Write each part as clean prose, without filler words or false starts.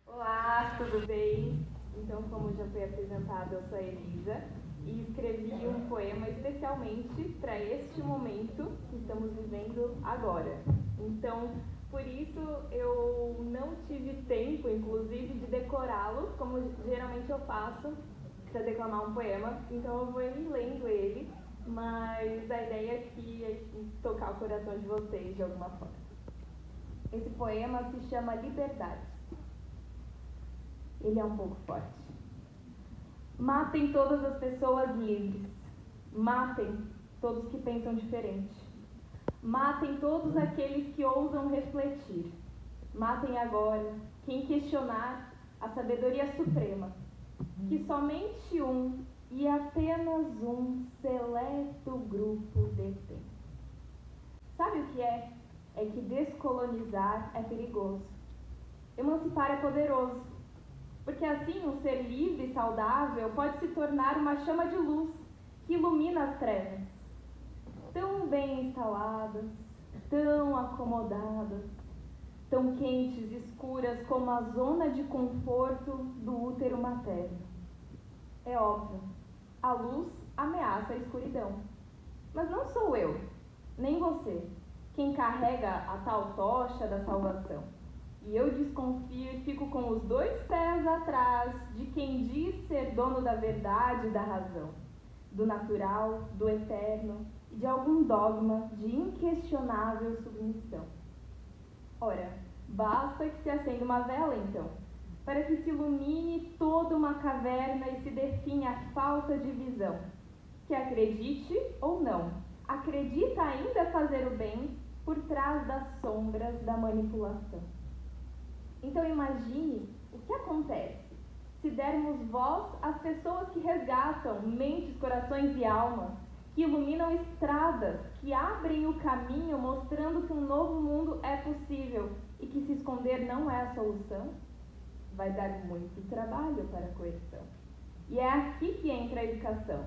Olá, tudo bem? Então, como já foi apresentado, eu sou a Elisa e escrevi um poema especialmente para este momento que estamos vivendo agora. Então, por isso eu não tive tempo, inclusive, de decorá-lo, como geralmente eu faço para declamar um poema. Então, eu vou ir lendo ele, mas a ideia aqui é tocar o coração de vocês de alguma forma. Esse poema se chama Liberdade. Ele é um pouco forte. Matem todas as pessoas livres. Matem todos que pensam diferente. Matem todos aqueles que ousam refletir. Matem agora quem questionar a sabedoria suprema, que somente um e apenas um seleto grupo detém. Sabe o que é? É que descolonizar é perigoso. Emancipar é poderoso. Porque assim um ser livre e saudável pode se tornar uma chama de luz que ilumina as trevas. Tão bem instaladas, tão acomodadas, tão quentes e escuras como a zona de conforto do útero materno. É óbvio, a luz ameaça a escuridão. Mas não sou eu, nem você, quem carrega a tal tocha da salvação. E eu desconfio e fico com os 2 pés atrás de quem diz ser dono da verdade e da razão, do natural, do eterno e de algum dogma de inquestionável submissão. Ora, basta que se acenda uma vela, então, para que se ilumine toda uma caverna e se define a falta de visão. Que acredite ou não, acredita ainda fazer o bem por trás das sombras da manipulação. Então imagine o que acontece se dermos voz às pessoas que resgatam mentes, corações e almas, que iluminam estradas, que abrem o caminho mostrando que um novo mundo é possível e que se esconder não é a solução. Vai dar muito trabalho para a coerção. E é aqui que entra a educação,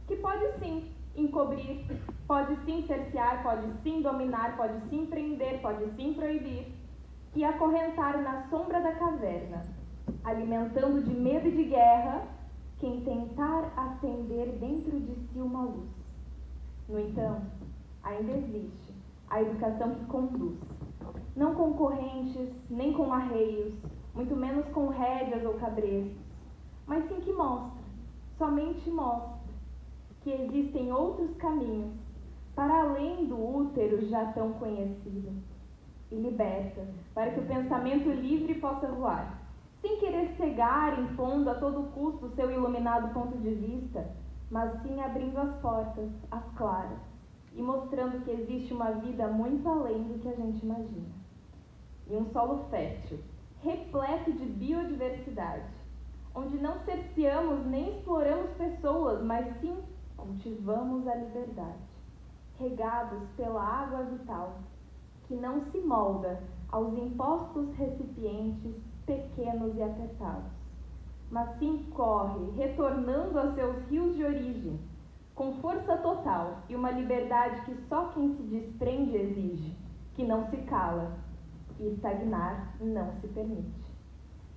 que pode sim encobrir, pode sim cercear, pode sim dominar, pode sim prender, pode sim proibir, e acorrentar na sombra da caverna, alimentando de medo e de guerra quem tentar acender dentro de si uma luz. No entanto, ainda existe a educação que conduz, não com correntes, nem com arreios, muito menos com rédeas ou cabrestos, mas sim que mostra, somente mostra, que existem outros caminhos para além do útero já tão conhecido. E liberta, para que o pensamento livre possa voar, sem querer cegar, impondo a todo custo o seu iluminado ponto de vista, mas sim abrindo as portas, as claras, e mostrando que existe uma vida muito além do que a gente imagina. E um solo fértil, repleto de biodiversidade, onde não cerceamos nem exploramos pessoas, mas sim cultivamos a liberdade, regados pela água vital, que não se molda aos impostos recipientes pequenos e apertados, mas sim corre, retornando aos seus rios de origem, com força total e uma liberdade que só quem se desprende exige, que não se cala, e estagnar não se permite.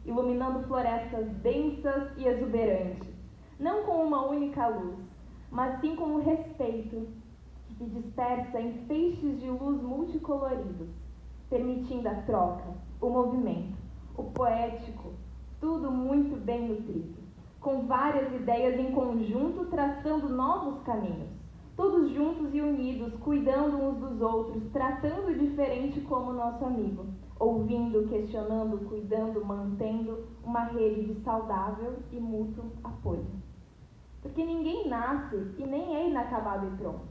Iluminando florestas densas e exuberantes, não com uma única luz, mas sim com o respeito, se dispersa em feixes de luz multicoloridos, permitindo a troca, o movimento, o poético, tudo muito bem nutrido, com várias ideias em conjunto traçando novos caminhos, todos juntos e unidos, cuidando uns dos outros, tratando diferente como nosso amigo, ouvindo, questionando, cuidando, mantendo uma rede de saudável e mútuo apoio. Porque ninguém nasce e nem é inacabado e pronto.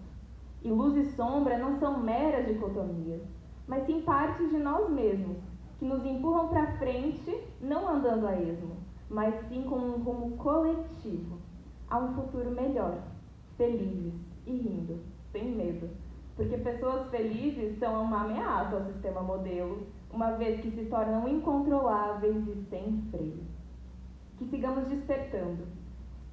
E luz e sombra não são meras dicotomias, mas sim partes de nós mesmos, que nos empurram para frente, não andando a esmo, mas sim com um rumo coletivo, a um futuro melhor, felizes e rindo, sem medo. Porque pessoas felizes são uma ameaça ao sistema modelo, uma vez que se tornam incontroláveis e sem freio. Que sigamos despertando,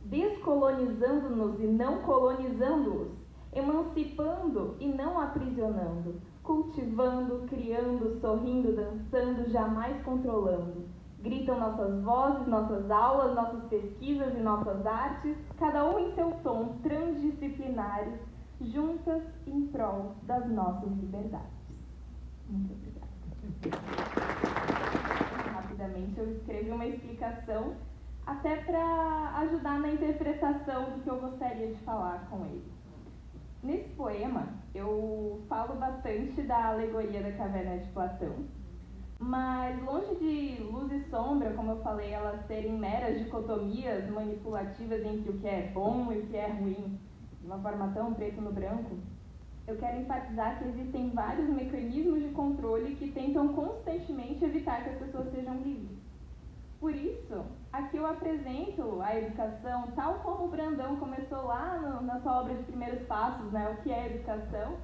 descolonizando-nos e não colonizando-os, emancipando e não aprisionando, cultivando, criando, sorrindo, dançando, jamais controlando, Gritam nossas vozes, nossas aulas, nossas pesquisas e nossas artes, cada um em seu tom transdisciplinares, juntas em prol das nossas liberdades. Muito obrigada. Rapidamente eu escrevi uma explicação, até para ajudar na interpretação do que eu gostaria de falar com ele. Nesse poema, eu falo bastante da alegoria da caverna de Platão, mas longe de luz e sombra, como eu falei, elas serem meras dicotomias manipulativas entre o que é bom e o que é ruim, de uma forma tão preto no branco, eu quero enfatizar que existem vários mecanismos de controle que tentam constantemente evitar que as pessoas sejam livres. Por isso, aqui eu apresento a educação tal como o Brandão começou lá na sua obra de Primeiros Passos, né? O que é educação,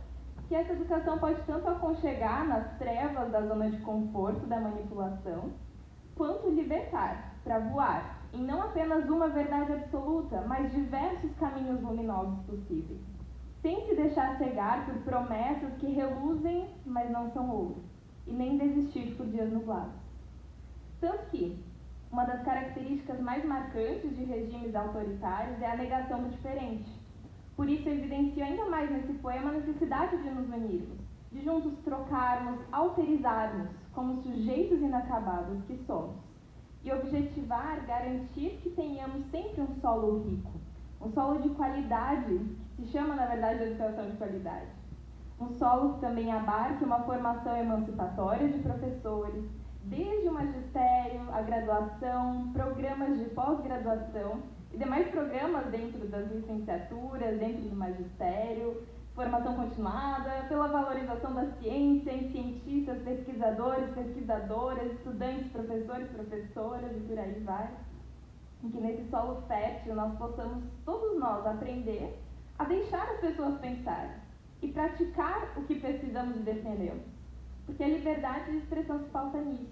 que essa educação pode tanto aconchegar nas trevas da zona de conforto da manipulação, quanto libertar, para voar, em não apenas uma verdade absoluta, mas diversos caminhos luminosos possíveis, sem se deixar cegar por promessas que reluzem, mas não são ouro, e nem desistir por dias nublados. Tanto que uma das características mais marcantes de regimes autoritários é a negação do diferente. Por isso, eu evidencio ainda mais nesse poema a necessidade de nos unirmos, de juntos trocarmos, alterizarmos como sujeitos inacabados que somos, e objetivar, garantir que tenhamos sempre um solo rico, um solo de qualidade, que se chama, na verdade, de educação de qualidade. Um solo que também abarque uma formação emancipatória de professores, desde o magistério, a graduação, programas de pós-graduação e demais programas dentro das licenciaturas, dentro do magistério, formação continuada, pela valorização da ciência em cientistas, pesquisadores, pesquisadoras, estudantes, professores, professoras e por aí vai. Em que nesse solo fértil nós possamos, todos nós, aprender a deixar as pessoas pensarem e praticar o que precisamos e defendemos. Porque a liberdade de expressão se pauta nisso.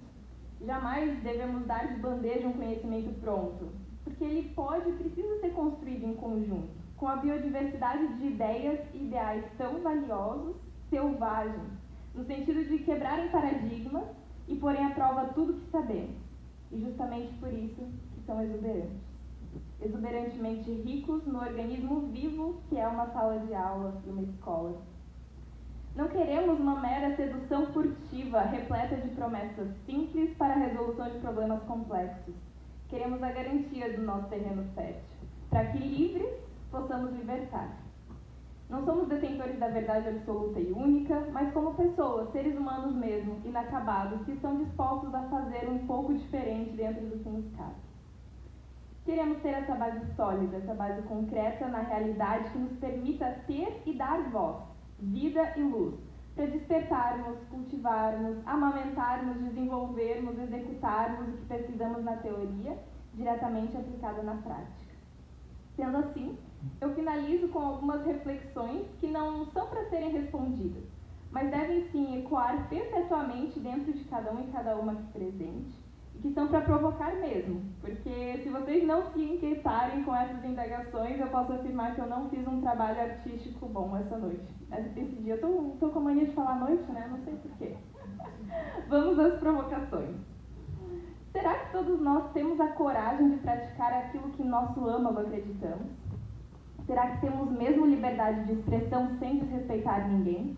Jamais devemos dar de bandeja um conhecimento pronto, porque ele pode e precisa ser construído em conjunto, com a biodiversidade de ideias e ideais tão valiosos, selvagens, no sentido de quebrarem paradigmas e porem à prova tudo que sabemos, e justamente por isso que são exuberantes. Exuberantemente ricos no organismo vivo que é uma sala de aula e uma escola. Não queremos uma mera sedução furtiva, repleta de promessas simples para a resolução de problemas complexos. Queremos a garantia do nosso terreno fértil, para que livres possamos libertar. Não somos detentores da verdade absoluta e única, mas como pessoas, seres humanos mesmo, inacabados, que estão dispostos a fazer um pouco diferente dentro do que nos cabe. Queremos ter essa base sólida, essa base concreta na realidade que nos permita ter e dar voz, vida e luz, para despertarmos, cultivarmos, amamentarmos, desenvolvermos, executarmos o que precisamos na teoria, diretamente aplicada na prática. Sendo assim, eu finalizo com algumas reflexões que não são para serem respondidas, mas devem sim ecoar perpetuamente dentro de cada um e cada uma aqui presente, e que são para provocar mesmo, porque se vocês não se inquietarem com essas indagações, eu posso afirmar que eu não fiz um trabalho artístico bom essa noite. Esse dia eu tô com mania de falar noite, né? Não sei porquê. Vamos às provocações. Será que todos nós temos a coragem de praticar aquilo que em nosso âmago acreditamos? Será que temos mesmo liberdade de expressão sem desrespeitar ninguém?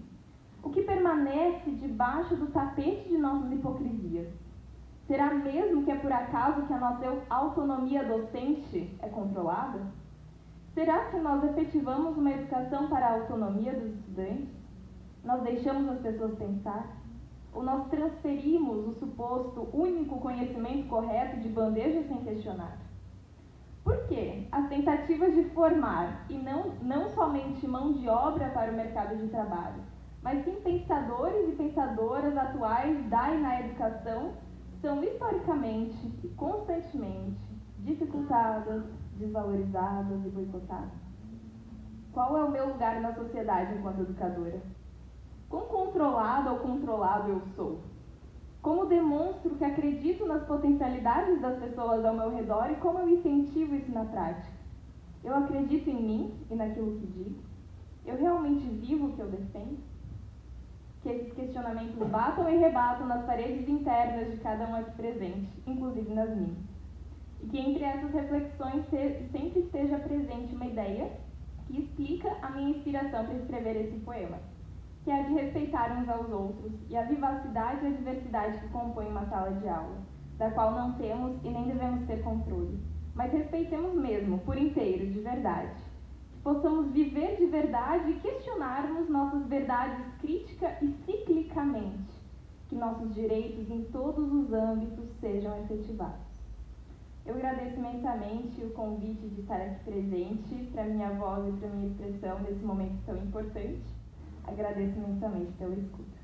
O que permanece debaixo do tapete de nossas hipocrisias? Será mesmo que é por acaso que a nossa autonomia docente é controlada? Será que nós efetivamos uma educação para a autonomia dos estudantes? Nós deixamos as pessoas pensar? Ou nós transferimos o suposto único conhecimento correto de bandeja sem questionar? Por quê? As tentativas de formar, e não somente mão de obra para o mercado de trabalho, mas sim pensadores e pensadoras atuais da e na educação, são historicamente e constantemente dificultadas, desvalorizadas e boicotadas. Qual é o meu lugar na sociedade enquanto educadora? Quão controlada ou controlado eu sou? Como demonstro que acredito nas potencialidades das pessoas ao meu redor e como eu incentivo isso na prática? Eu acredito em mim e naquilo que digo? Eu realmente vivo o que eu defendo? Que esses questionamentos batam e rebatam nas paredes internas de cada um aqui presente, inclusive nas minhas. E que entre essas reflexões sempre esteja presente uma ideia que explica a minha inspiração para escrever esse poema, que é a de respeitar uns aos outros e a vivacidade e a diversidade que compõem uma sala de aula, da qual não temos e nem devemos ter controle, mas respeitemos mesmo, por inteiro, de verdade. Que possamos viver de verdade e questionarmos nossas verdades crítica e ciclicamente, que nossos direitos em todos os âmbitos sejam efetivados. Eu agradeço imensamente o convite de estar aqui presente, para minha voz e para minha expressão nesse momento tão importante. Agradeço imensamente pela escuta.